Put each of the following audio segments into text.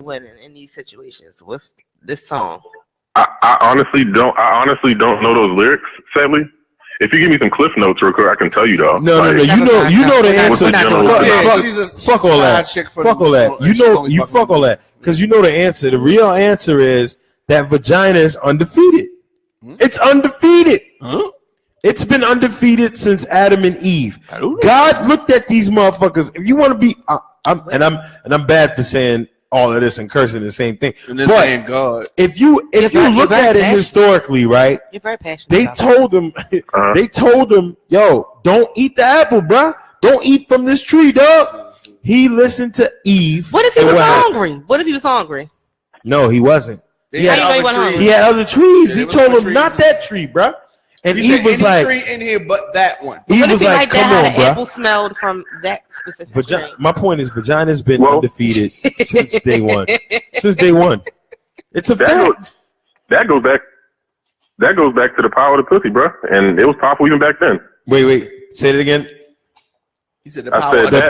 winning in these situations with this song? I honestly don't know those lyrics, sadly. If you give me some cliff notes real quick, I can tell you though. No. You know the answer. Fuck all that. Fuck all that. You fuck all that. Because you know the answer. The real answer is that vagina is undefeated. It's undefeated. Huh? It's been undefeated since Adam and Eve. God looked at these motherfuckers. If you want to be, I'm bad for saying all of this and cursing the same thing. But God. If you look at it historically, right? You're very passionate. They told him, yo, don't eat the apple, bro. Don't eat from this tree, dog. He listened to Eve. What if he was hungry? What if he was hungry? No, he wasn't. He had other trees. He told him not that tree, bro. And Eve was like, tree in here but that one. Eve was like, come on, bro. Apple smelled from that specific tree. My point is, vagina's been undefeated since day one. Since day one, it's a fact. That goes back to the power of the pussy, bro. And it was powerful even back then. Wait, say it again. He said the power of the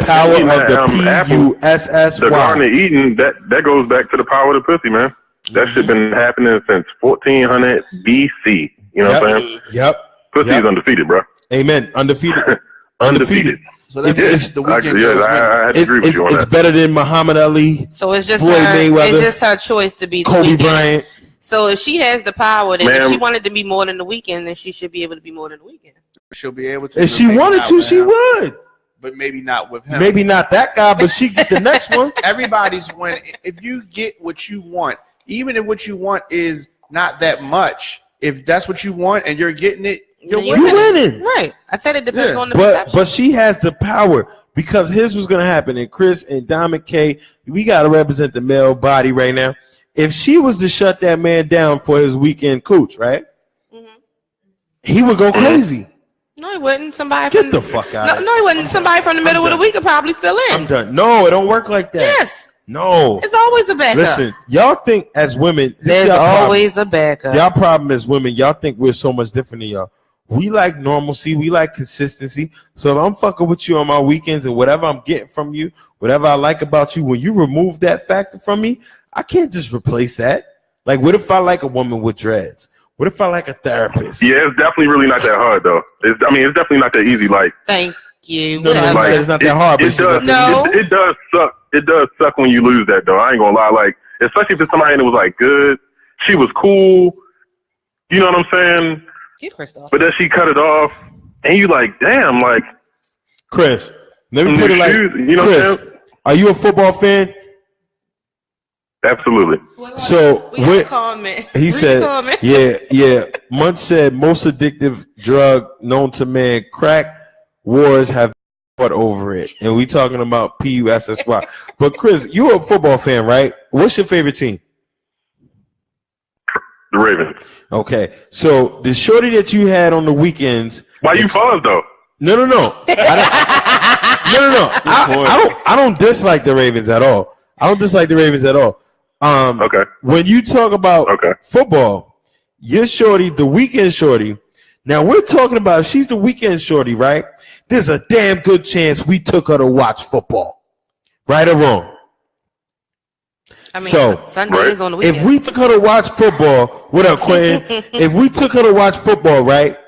P-U-S-S-Y. The Garden of Eden. That goes back to the power of the pussy, man. That shit been happening since 1400 BC. You know what I'm saying? Yep. Pussy is undefeated, bro. Amen. Undefeated. Undefeated. So that's the weekend. I had to agree with you on that. It's better than Muhammad Ali. So it's just Floyd Mayweather, it's just her choice to be the Kobe weekend. Bryant. So if she has the power, then if she wanted to be more than the weekend, then she should be able to be more than the weekend. She'll be able to. If she wanted to, she would. But maybe not with him. Maybe not that guy, but she get the next one. Everybody's winning. If you get what you want, even if what you want is not that much, if that's what you want and you're getting it, you're winning. Right. I said it depends on the perception. But she has the power because here's what's going to happen. And Chris and Diamond K, we got to represent the male body right now. If she was to shut that man down for his weekend cooch, right? Mm-hmm. He would go crazy. No, he wouldn't. Somebody get the fuck out. No, he wouldn't. Somebody from the middle of the week could probably fill in. I'm done. No, it don't work like that. Yes. No. It's always a backup. Listen, y'all think as women, there's always a backup. Y'all problem as women, y'all think we're so much different than y'all. We like normalcy. We like consistency. So if I'm fucking with you on my weekends and whatever I'm getting from you, whatever I like about you, when you remove that factor from me, I can't just replace that. Like, what if I like a woman with dreads? What if I like a therapist? Yeah, it's definitely really not that hard, though. It's definitely not that easy. Like, thank you. No, it's not that hard. It does suck. It does suck when you lose that, though. I ain't gonna lie. Like, especially if it's somebody that was like good, she was cool. You know what I'm saying? But then she cut it off, and you like, damn, like. Chris, let me put it like, you know Chris, what I'm saying? Are you a football fan? Absolutely. So he said, yeah. Munch said most addictive drug known to man, crack wars have fought over it, and we talking about PUSSY. But Chris, you're a football fan, right? What's your favorite team? The Ravens. Okay, so the shorty that you had on the weekends. Why you pause though? No. I don't dislike the Ravens at all. Okay. When you talk about football, your shorty, the weekend shorty. Now we're talking about if she's the weekend shorty, right? There's a damn good chance we took her to watch football, right or wrong. I mean, so Sunday is on the weekend. If we took her to watch football, what up, Quentin? If we took her to watch football, right?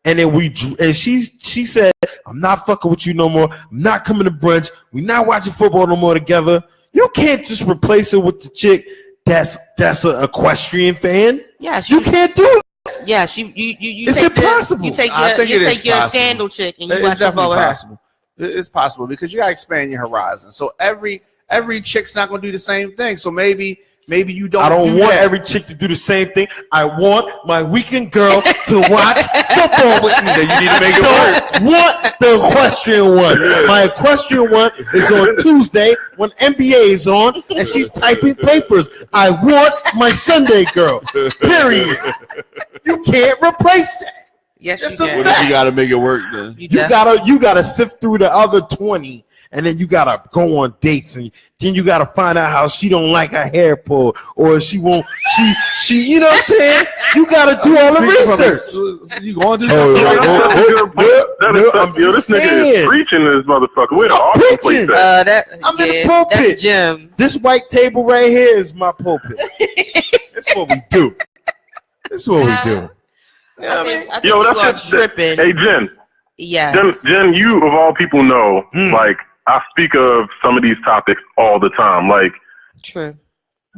And then she said, "I'm not fucking with you no more. I'm not coming to brunch. We're not watching football no more together." You can't just replace her with the chick that's an equestrian fan. Yes, you can't do it. Yes, you. It's impossible. You take your scandal chick and you watch football with her. It's possible because you gotta expand your horizon. So every chick's not gonna do the same thing. So maybe you don't. I don't want every chick to do the same thing. I want my weekend girl to watch football with me. Then you need to make it work. Want the equestrian one. Yeah. My equestrian one is on Tuesday when NBA is on and she's typing papers. I want my Sunday girl. Period. You can't replace that. Yes, you can. You gotta make it work then. You gotta sift through the other 20 and then you gotta go on dates, and then you gotta find out how she don't like her hair pulled, or she won't. She, you know what I'm saying? You gotta do all the research. You going to do something? This nigga is preaching this motherfucker. Where the office place at? I'm in the pulpit. That's Jim. This white table right here is my pulpit. That's what we do. That's what we do. I think yo, that's tripping. Hey, Jen. Yes. Jen, you of all people know, like, I speak of some of these topics all the time. Like, true.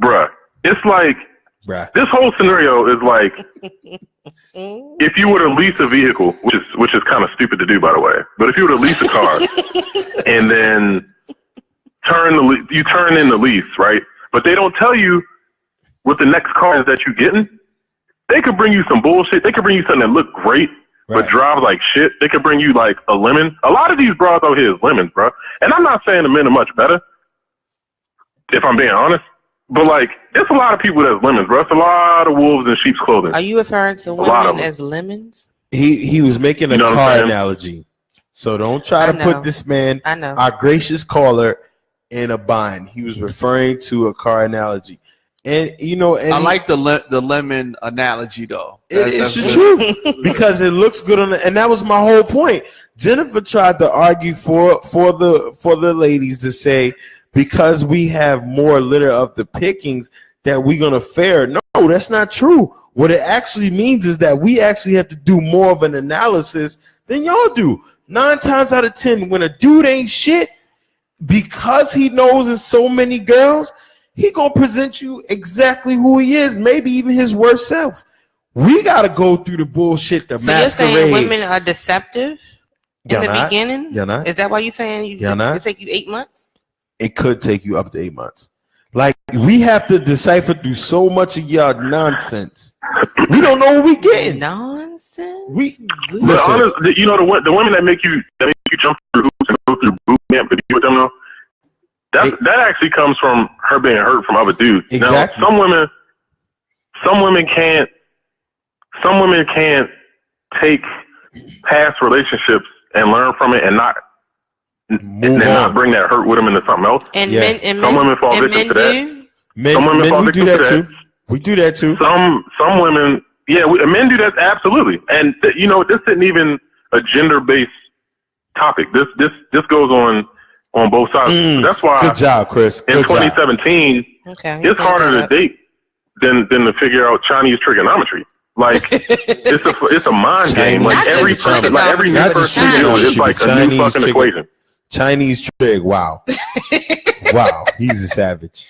Bruh, it's like, this whole scenario is like, if you were to lease a vehicle, which is kind of stupid to do, by the way, but if you were to lease a car and then you turn in the lease, right? But they don't tell you what the next car is that you're getting. They could bring you some bullshit. They could bring you something that look great, but drive like shit. They could bring you like a lemon. A lot of these bras out here is lemons, bro. And I'm not saying the men are much better, if I'm being honest. But like, it's a lot of people that's lemons, bro. It's a lot of wolves in sheep's clothing. Are you referring to women as lemons? He was making a car analogy. So don't try to put this man, our gracious caller, in a bind. He was referring to a car analogy. And you know, and I like the lemon analogy though. It's the truth because it looks good on the, and that was my whole point. Jennifer tried to argue for the ladies to say because we have more litter of the pickings that we're gonna fare. No, that's not true. What it actually means is that we actually have to do more of an analysis than y'all do. 9 times out of 10, when a dude ain't shit, because he knows there's so many girls, he gonna present you exactly who he is, maybe even his worst self. We gotta go through the bullshit, the masquerade. You're saying women are deceptive in the beginning? You're not. Is that why you're saying it take you 8 months? It could take you up to 8 months. Like, we have to decipher through so much of y'all nonsense. We don't know what we getting. Nonsense. Listen. You know the women that make you jump through hoops and go through boot camp. Did you with them though? That actually comes from her being hurt from other dudes. Exactly. Now, some women can't take past relationships and learn from it and not bring that hurt with them into something else. And some women fall victim to that. Some women fall victim to that too. We do that too. Some women, men do that absolutely. And this isn't even a gender-based topic. This goes on both sides. That's why. Good job, Chris. In 2017, it's harder to date than to figure out Chinese trigonometry. Like it's a mind game. Like every new person is like a new fucking equation. Chinese trig. Wow, wow. He's a savage.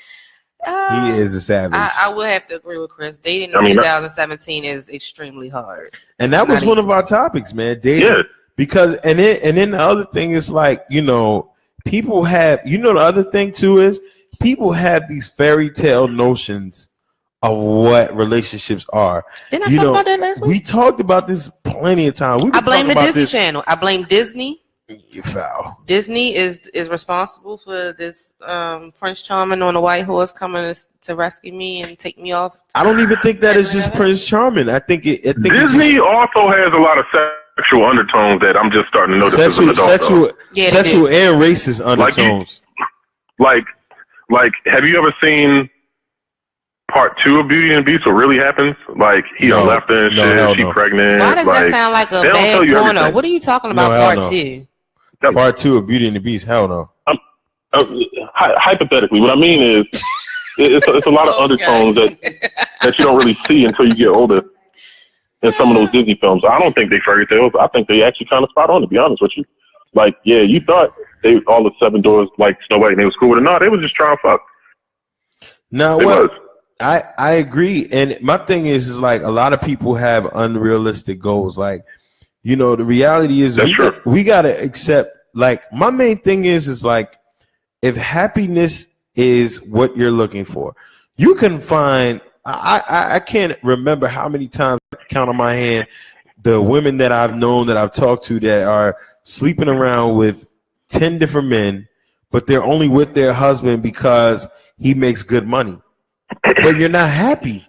He is a savage. I will have to agree with Chris. Dating in 2017 is extremely hard. And that was one of our topics, man. Dating. Yeah. Because and then the other thing is like, people have, the other thing too is people have these fairy tale notions of what relationships are. Didn't I talk about that last week? We talked about this plenty of times. I blame the Disney Channel. I blame Disney. You foul. Disney is responsible for this Prince Charming on a white horse coming to rescue me and take me off. I don't even think that is just Prince Charming. I think Disney also has a lot of sexual undertones that I'm just starting to notice as an adult. Sexual and racist undertones. Like, have you ever seen part 2 of Beauty and the Beast? What really happens? Like, he left her and shit. She pregnant. Why does that sound like a bad porno? What are you talking about? Part 2. Part 2 of Beauty and the Beast. Hell no. Hypothetically, what I mean is, it's a lot of undertones that you don't really see until you get older. In some of those Disney films, I don't think they fairy tales. I think they actually kind of spot on. To be honest with you, like, you thought they all the 7 doors like Snow White and they was cool with it. No, they was just trying to fuck. No, well, I agree. And my thing is like a lot of people have unrealistic goals. Like, the reality is we gotta accept. Like, my main thing is like, if happiness is what you're looking for, you can find. I can't remember how many times I count on my hand the women that I've known, that I've talked to, that are sleeping around with 10 different men, but they're only with their husband because he makes good money. But you're not happy.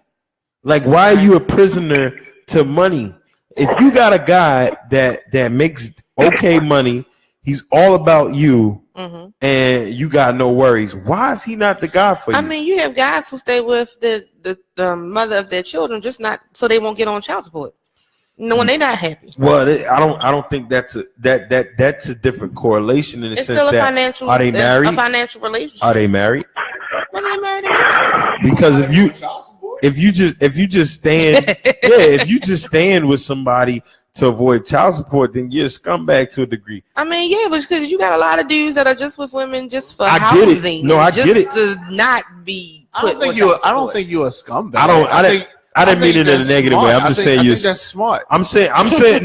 Like, why are you a prisoner to money? If you got a guy that makes okay money, He's all about you, and you got no worries. Why is he not the guy for you? I mean, you have guys who stay with the mother of their children just not so they won't get on child support. No, when they're not happy. Well, I don't think that's a different correlation in the sense still a that financial, are they married? A financial relationship. Are they married? When they married, because if you just stand with somebody to avoid child support, then you're a scumbag to a degree. I mean, yeah, but because you got a lot of dudes that are just with women just for housing. Get it. No, I get it. To not be. I don't think you're a scumbag. I didn't mean it in a negative way. I'm just saying you. That's smart. I'm saying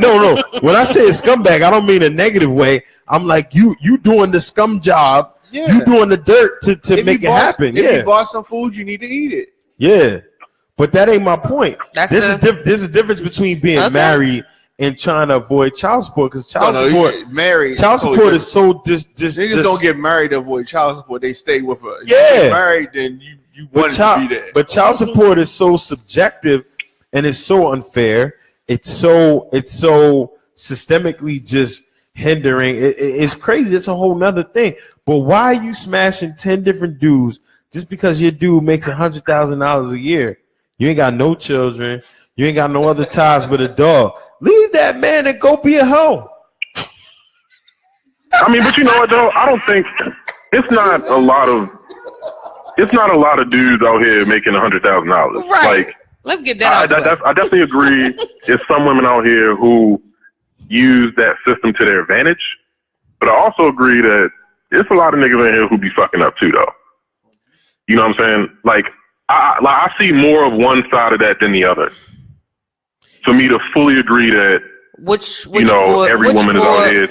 no. When I say a scumbag, I don't mean a negative way. I'm like you doing the scum job. Yeah. You doing the dirt to make it happen. If you bought some food, you need to eat it. Yeah, but that ain't my point. There's a difference between being married and trying to avoid child support because child support is so niggas don't get married to avoid child support. They stay with her. Yeah, if you get married, then you want to be there. But child support is so subjective and it's so unfair. It's so systemically just hindering. It's crazy. It's a whole nother thing. But why are you smashing 10 different dudes just because your dude makes $100,000 a year? You ain't got no children. You ain't got no other ties but a dog. Leave that man and go be a hoe. I mean, but you know what though? I don't think it's not a lot of dudes out here making $100,000. Right. Like, let's get that out. I definitely agree. There's some women out here who use that system to their advantage, but I also agree that there's a lot of niggas in here who be fucking up too, though. You know what I'm saying? Like I see more of one side of that than the other. For me to fully agree that every woman is out here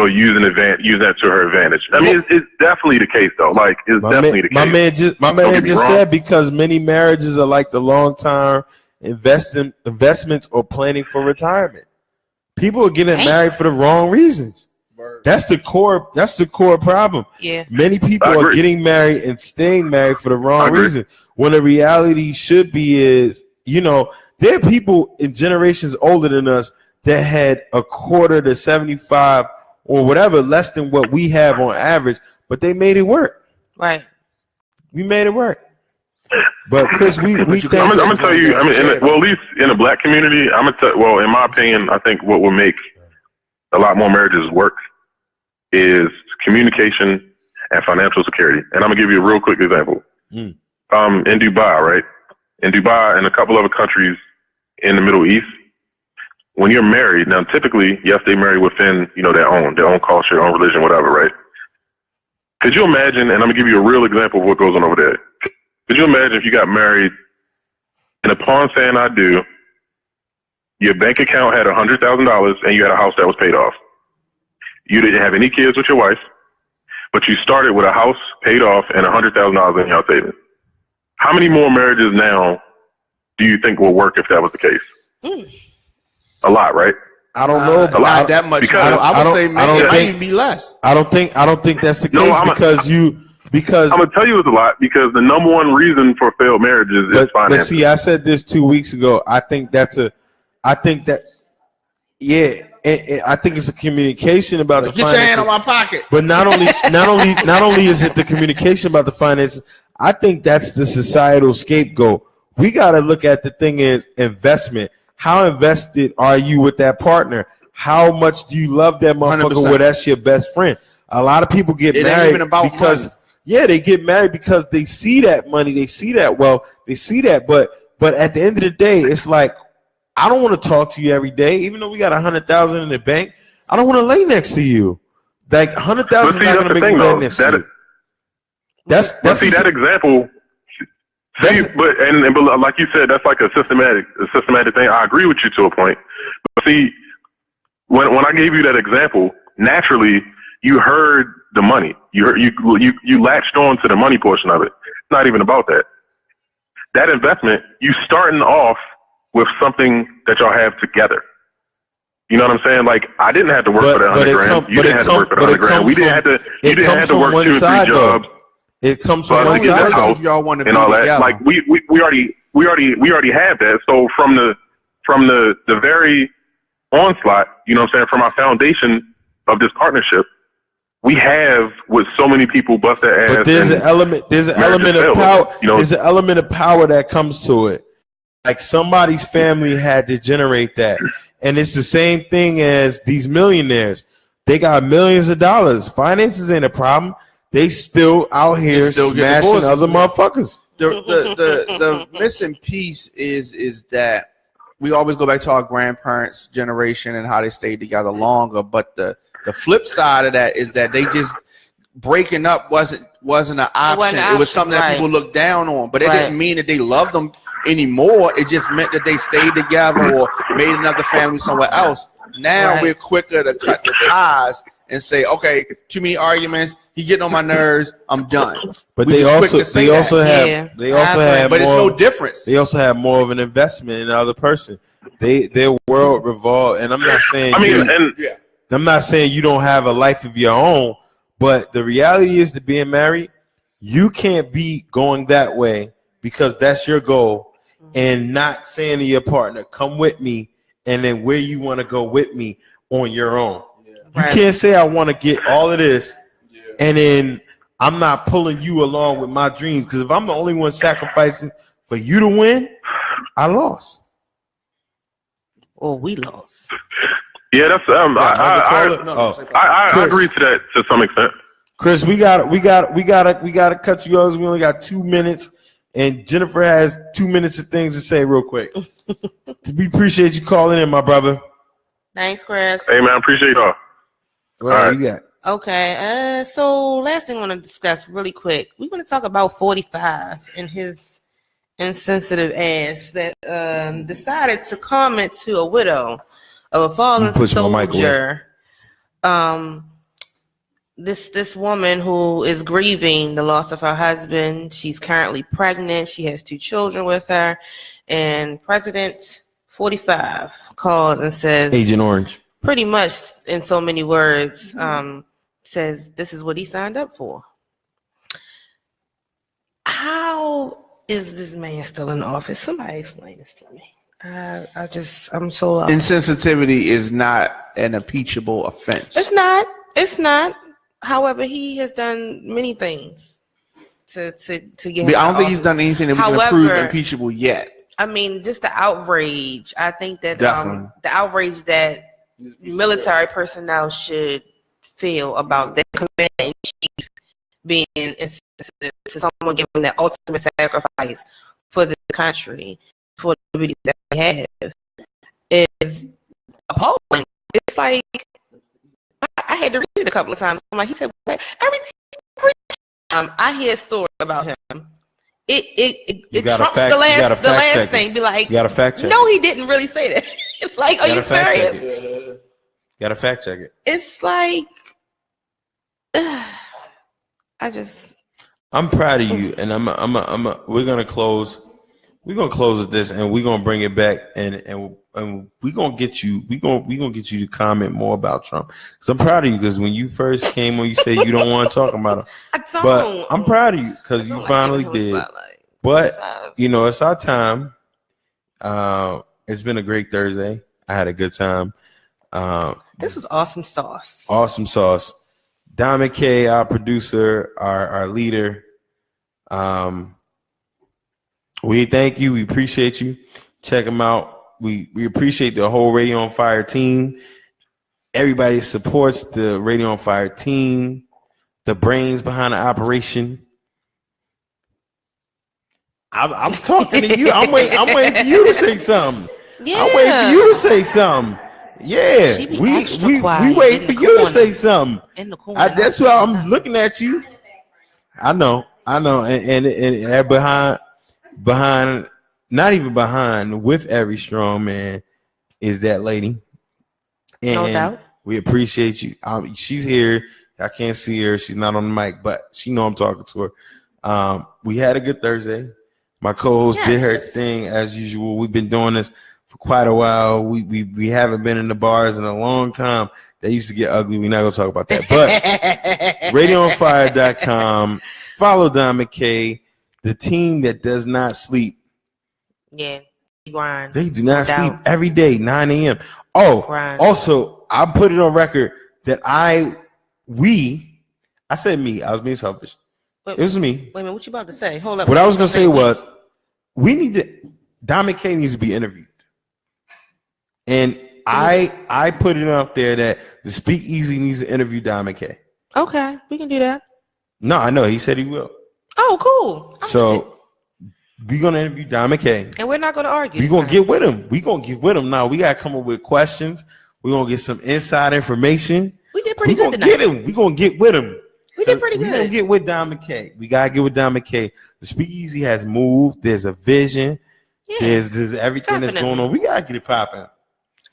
using that to her advantage. I mean, it's definitely the case though. Like it's definitely the case. My man just said because many marriages are like the long-term investments or planning for retirement. People are getting married for the wrong reasons. That's the core problem. Yeah. Many people are getting married and staying married for the wrong reason. When the reality should be is, there are people in generations older than us that had a quarter to 75 or whatever, less than what we have on average, but they made it work. Right. We made it work. But Chris, we I'm gonna tell you. I mean, at least in the black community, in my opinion, I think what will make a lot more marriages work is communication and financial security. And I'm gonna give you a real quick example. In Dubai, right? In Dubai and a couple other countries in the Middle East, when you're married, now typically, yes, they marry within, their own culture, their own religion, whatever, right? Could you imagine, and I'm gonna give you a real example of what goes on over there. Could you imagine if you got married and upon saying I do, your bank account had $100,000 and you had a house that was paid off. You didn't have any kids with your wife, but you started with a house paid off and $100,000 in your savings. How many more marriages now do you think will work if that was the case? A lot, right? I don't know. Not that much. Because I would say maybe it might even be less. I don't think that's the case because I'm gonna tell you it's a lot because the number one reason for failed marriages is finances. But see, I said this 2 weeks ago. I think it's a communication about the finances. Get your hand on my pocket. But not only is it the communication about the finances, I think that's the societal scapegoat. We got to look at the thing as investment. How invested are you with that partner? How much do you love that motherfucker where that's your best friend? A lot of people get married because money. Yeah, they get married because they see that money, they see that wealth, they see that. But at the end of the day, it's like, I don't want to talk to you every day, even though we got 100,000 in the bank. I don't want to lay next to you. Like 100,000 is not going to make me lay next to you. That's that example. But like you said, that's like a systematic thing. I agree with you to a point. But see, when I gave you that example, naturally you heard the money. You latched on to the money portion of it. It's not even about that. That investment, you starting off with something that y'all have together. You know what I'm saying? Like I didn't have to work for that $100,000. You didn't have to work for the $100,000. We didn't have to. You didn't have to work 2 or 3 jobs. It comes from one side. House y'all want to and all that. Together. Like we already have that. So from the very onslaught, you know what I'm saying, from our foundation of this partnership, we have what so many people bust their ass. But there's an element of power. There's an element of power that comes to it. Like somebody's family had to generate that. And it's the same thing as these millionaires. They got millions of dollars. Finances ain't a problem. They still out here smashing other motherfuckers. The missing piece is that we always go back to our grandparents' generation and how they stayed together longer. But the flip side of that is that they just breaking up wasn't an option. It was something that people looked down on. But it didn't mean that they loved them anymore. It just meant that they stayed together or made another family somewhere else. Now we're quicker to cut the ties and say, okay, too many arguments. He getting on my nerves. I'm done. But they also have, but it's no difference. They also have more of an investment in the other person. Their world revolves, and I'm not saying. I'm not saying you don't have a life of your own, but the reality is, to being married, you can't be going that way because that's your goal, and not saying to your partner, "Come with me," and then where you want to go with me on your own. You can't say I want to get all of this, and then I'm not pulling you along with my dreams. Because if I'm the only one sacrificing for you to win, I lost. Or we lost. Yeah, that's I agree to that to some extent. Chris, we gotta cut you off. We only got 2 minutes, and Jennifer has 2 minutes of things to say real quick. We appreciate you calling in, my brother. Thanks, Chris. Hey man, appreciate y'all. All right, you got. Okay, so last thing I want to discuss really quick. We want to talk about 45 and his insensitive ass that decided to comment to a widow of a fallen soldier. This woman who is grieving the loss of her husband. She's currently pregnant. She has 2 children with her, and President 45 calls and says, Agent Orange. Pretty much in so many words, says this is what he signed up for. How is this man still in office? Somebody explain this to me. I'm so lost. Insensitivity is not an impeachable offense. It's not. However, he has done many things to get. I don't think he's done anything that we can prove impeachable yet. I mean, just the outrage. I think that the outrage that military personnel should feel about their commander-in-chief being insensitive to someone giving that ultimate sacrifice for the country, for the liberties that we have, is appalling. It's like, I had to read it a couple of times. I'm like, he said, every time I hear a story about him, it trumps the last thing. Be like, you got to fact check. No, he didn't really say that. It's like, are you serious? You got to fact check it. It's like, I'm proud of you, and we're gonna close. We're gonna close with this, and we're gonna bring it back, and we're gonna get you. We're gonna get you to comment more about Trump. Because I'm proud of you. Because when you first came on, you said you don't want to talk about him. I don't. But I'm proud of you because you finally did. But you know, it's our time. It's been a great Thursday. I had a good time. This was awesome sauce. Awesome sauce. Diamond K, our producer, our leader. We thank you. We appreciate you. Check them out. We appreciate the whole Radio on Fire team. Everybody supports the Radio on Fire team, the brains behind the operation. I'm talking to you. I'm waiting for you to say something. Yeah. I'm waiting for you to say something. Yeah, we wait for you to say something. In the corner. That's why I'm looking at you. I know, and behind, not even behind, with every strong man is that lady. And no doubt. We appreciate you. She's here. I can't see her. She's not on the mic, but she know I'm talking to her. We had a good Thursday. My co-host did her thing as usual. We've been doing this for quite a while. We haven't been in the bars in a long time. They used to get ugly. We're not going to talk about that. But RadioOnFire.com. Follow Diamond K, the team that does not sleep. Yeah, grind. They do not sleep every day, 9 a.m. Oh, grind. Also, I put it on record that we I said me. I was being selfish. It was me. Wait a minute. What you about to say? Hold up. What I was gonna say was, Diamond K needs to be interviewed, and I put it out there that the SpeakEasy needs to interview Diamond K. Okay, we can do that. No, I know. He said he will. Oh, cool. So we're gonna interview Diamond K, and we're not gonna argue. We're gonna get with him. Now we gotta come up with questions. We're gonna get some inside information. We did pretty good tonight. We're gonna get with him. We did pretty good. We're gonna get with Diamond K. We gotta get with Diamond K. The SpeakEasy has moved. There's a vision. Yeah, there's everything that's going on. We gotta get it popping.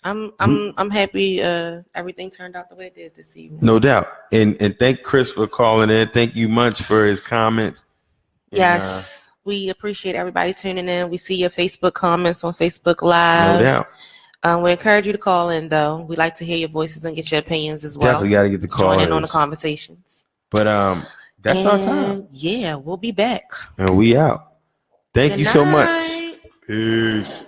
I'm happy everything turned out the way it did this evening. No doubt. And thank Chris for calling in. Thank you much for his comments. Yes. We appreciate everybody tuning in. We see your Facebook comments on Facebook Live. No doubt. We encourage you to call in, though. We like to hear your voices and get your opinions as well. Definitely got to get the call. Join in on the conversations. But that's our time. Yeah, we'll be back. And we out. Thank you so much. Night. Peace.